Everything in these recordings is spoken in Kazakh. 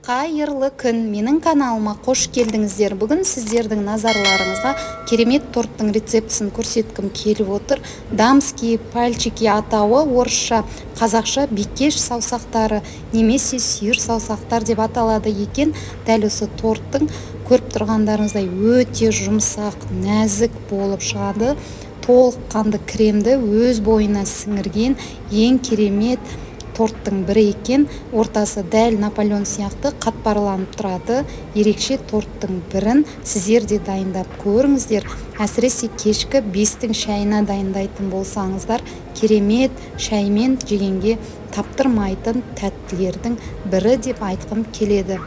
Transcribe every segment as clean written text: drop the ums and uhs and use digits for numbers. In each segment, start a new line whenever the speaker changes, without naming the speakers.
Қайырлы күн, менің каналыма қош келдіңіздер. Бүгін сіздердің назарларыңызға керемет торттың рецептісін көрсеткім келіп отыр. Дамские пальчики атауы орысша, қазақша бикеш саусақтары немесе сүйір саусақтар деп аталады екен. Дәл осы торттың көріп тұрғандарыңыздай өте жұмсақ, нәзік болып шығады. Толыққанды кремді өз бойына сіңірген ең керемет торттың бірі екен. Ортасы дәл Наполеон сияқты қатпарланып тұрады. Ерекше торттың бірін сіздер де дайындап көріңіздер. Әсіресе кешкі 5-тің шайына дайындайтын болсаңыздар, керемет шаймен жегенге таптырмайтын тәттілердің бірі деп айтқым келеді.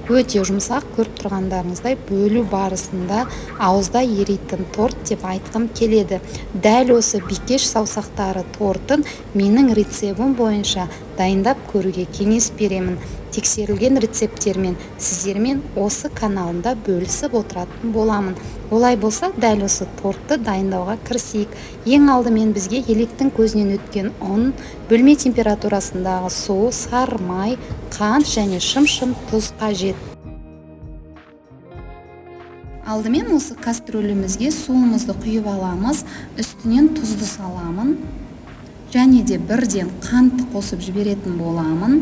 Өте жұмсақ, көріп тұрғандарыңыздай бөлу барысында ауызда еритін торт деп айтқым келеді. Дәл осы бикеш саусақтары тортын менің рецебім бойынша дайындап көруге кеңес беремін. Тексерілген рецепттермен сіздермен осы каналымда бөлісіп отыратын боламын. Олай болса, дәл осы тортты дайындауға кірісейік. Ең алдымен бізге електің көзінен өткен ұн, бөлме температурасындағы су, сары май, қант және шым-шым тұз қажет. Алдымен осы кастрөлімізге суымызды құйып аламыз, үстінен тұзды саламын және де бірден қантты қосып жіберетін боламын.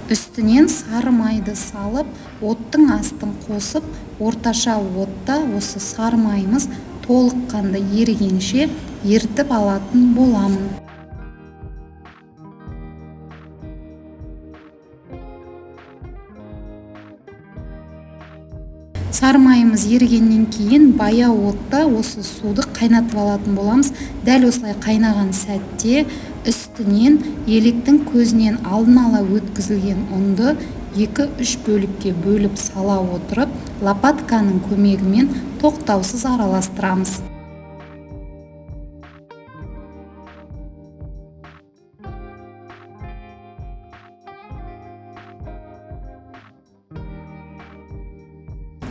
Үстінен сары майды салып, оттың астын қосып, орташа отта осы сары майымыз толыққанды ерігенше ерітіп алатын боламын. Сары майымыз ерігеннен кейін баяу отта осы суды қайнатып алатын боламыз. Дәл осылай қайнаған сәтте үстінен електің көзінен алдын ала өткізілген ұнды 2-3 бөлікке бөліп сала отырып, лопатканың көмегімен тоқтаусыз араластырамыз.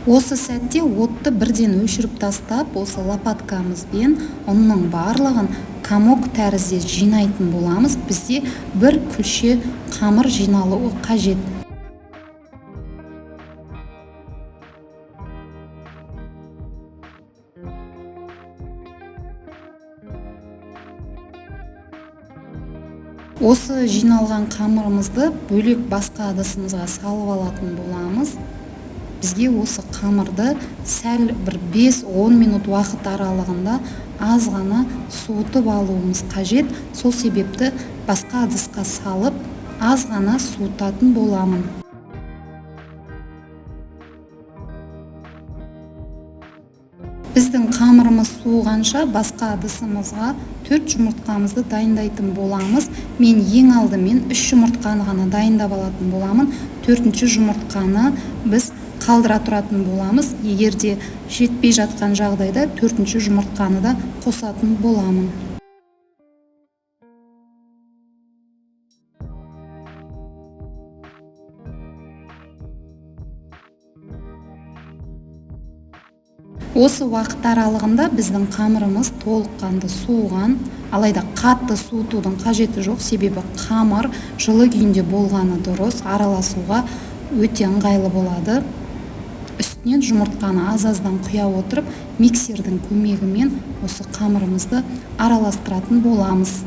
Осы сәтте отты бірден өшіріп тастап, осы лопаткамызбен ұнның барлығын комок тәрізде жинайтын боламыз. Бізде бір күлше қамыр жиналуы қажет. Осы жиналған қамырымызды бөлек басқа ыдысымызға салып алатын боламыз. Бізге осы қамырды сәл бір 5-10 минут уақыт аралығында аз ғана суытып алуымыз қажет. Сол себепті басқа ыдысқа салып, аз ғана суытатын боламын. Біздің қамырымыз суығанша басқа ыдысымызға 4 жұмыртқамызды дайындайтын боламыз. Мен ең алдымен 3 жұмыртқаны ғана дайындап алатын боламын. 4-ші жұмыртқаны біз қалдыра тұратын боламыз. Егерде жетпей жатқан жағдайда 4-ші жұмыртқаны да қосатын боламын. Осы уақыт аралығында біздің қамырымыз толыққанды суыған, алайда қатты суытудың қажеті жоқ, себебі қамыр жылы күйінде болғаны дұрыс, араласуға өте ыңғайлы болады. Үстінен жұмыртқаны аз-аздан құя отырып, миксердің көмегімен осы қамырымызды араластыратын боламыз.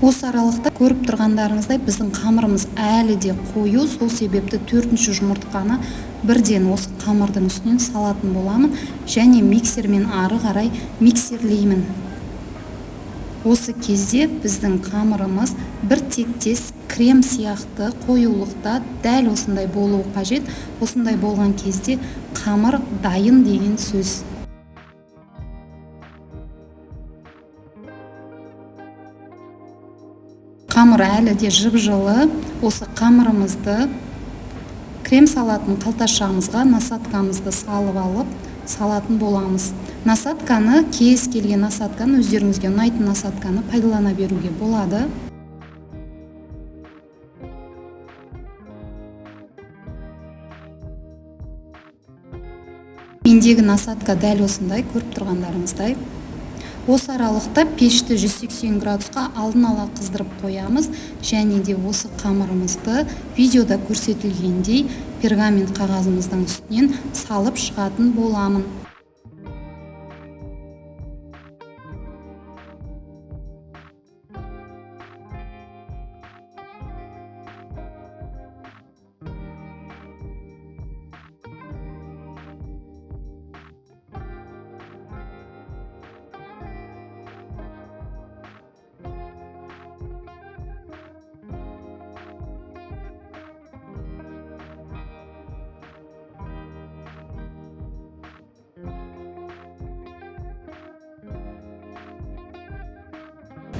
Осы аралықта көріп тұрғандарыңыздай біздің қамырымыз әлі де қою, сол себепті 4-ші жұмыртқаны бірден осы қамырдың үстінен салатын боламын және миксермен ары қарай миксерлеймін. Осы кезде біздің қамырымыз бір тектес крем сияқты қоюлықта дәл осындай болуы қажет. Осындай болған кезде қамыр дайын деген сөз. Қамыр әлі де жып-жылы. Осы қамырымызды крем салатын қалташамызға насаткамызды салып алып, салатын боламыз. Насатканы, кез келген насатканы, өздеріңізге ұнайтын насатканы пайдалана беруге болады. Мендегі насатка дәл осындай, көріп тұрғандарыңыздай. Осы аралықта пешті 180 градусқа алдын ала қыздырып қоямыз, және де осы қамырымызды видеода көрсетілгендей пергамент қағазымыздың үстінен салып шығатын боламын.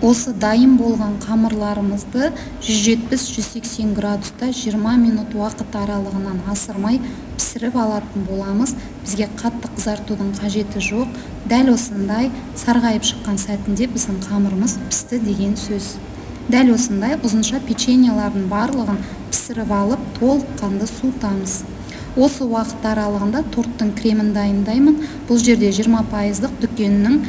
Осы дайын болған қамырларымызды 170-180 градуста 20 минут уақыт аралығынан асырмай пісіріп алатын боламыз. Бізге қатты қызартудың қажеті жоқ. Дәл осындай сарғайып шыққан сәтінде біздің қамырымыз пісті деген сөз. Дәл осындай ұзынша печеньелардың барлығын пісіріп алып, толыққанды суытамыз. Осы уақыт аралығында торттың кремін дайындаймын. Бұл жерде 20% дүкеннің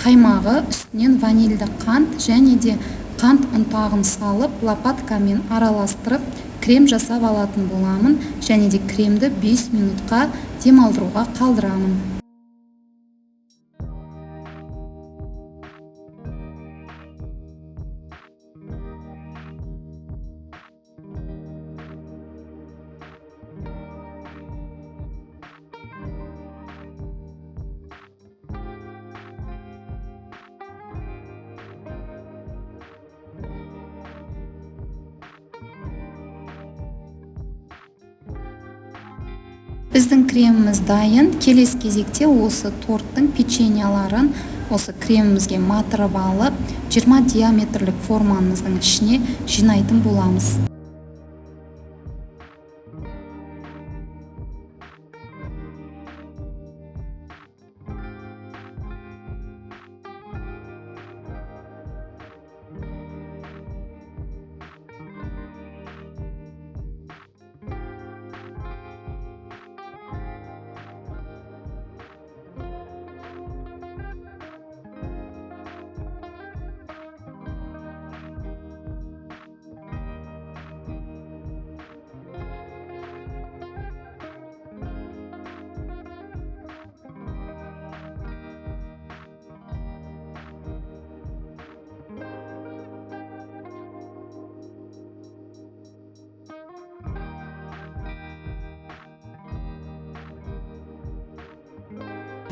қаймағы, үстінен ванильді қант және де қант ұнтағын салып, лопаткамен араластырып, крем жасап алатын боламын, және де кремді 5 минутқа демалдыруға қалдырамын. Біздің креміміз дайын. Келесі кезекте осы торттың печеньеларын осы кремімізге матырып алып, 20 диаметрлік формамыздың ішіне жинайтын боламыз.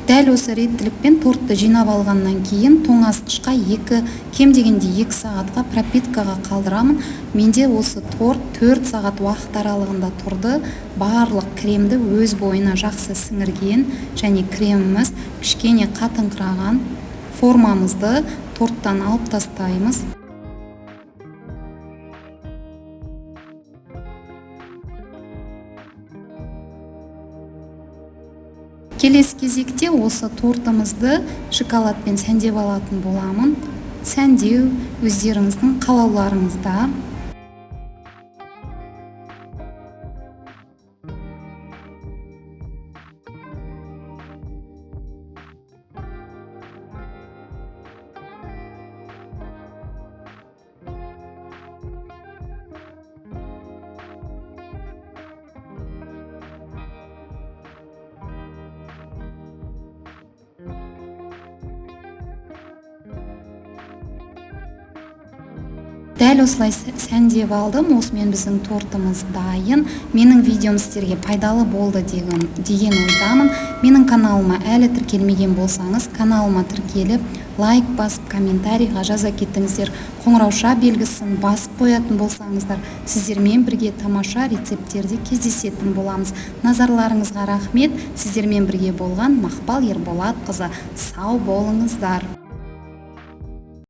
Дәл осы реттілікпен тортты жинап алғаннан кейін тоңазытқышқа кем дегенде 2 сағатқа пропиткаға қалдырамын. Менде осы торт 4 сағат уақыт аралығында тұрды. Барлық кремді өз бойына жақсы сіңірген, және креміміз кішкене қатыңқыраған. Формамызды торттан алып тастаймыз. Келесі кезекте осы тортымызды шоколадпен сәндеп алатын боламын. Сәндеу өздеріңіздің қалауларыңызда. Дәл осылай сәндеп алдым. Осымен біздің тортымыз дайын. Менің видеом сіздерге пайдалы болды деген ойдамын. Менің каналыма әлі тіркелмеген болсаңыз, каналыма тіркеліп, лайк басып, комментарийға жаза кетіңіздер. Қоңырауша белгісін басып қоятын болсаңыздар, сіздермен бірге тамаша рецепттерде кездесетін боламыз. Назарларыңызға рахмет. Сіздермен бірге болған Мақпал Ерболатқызы. Сау болыңыздар.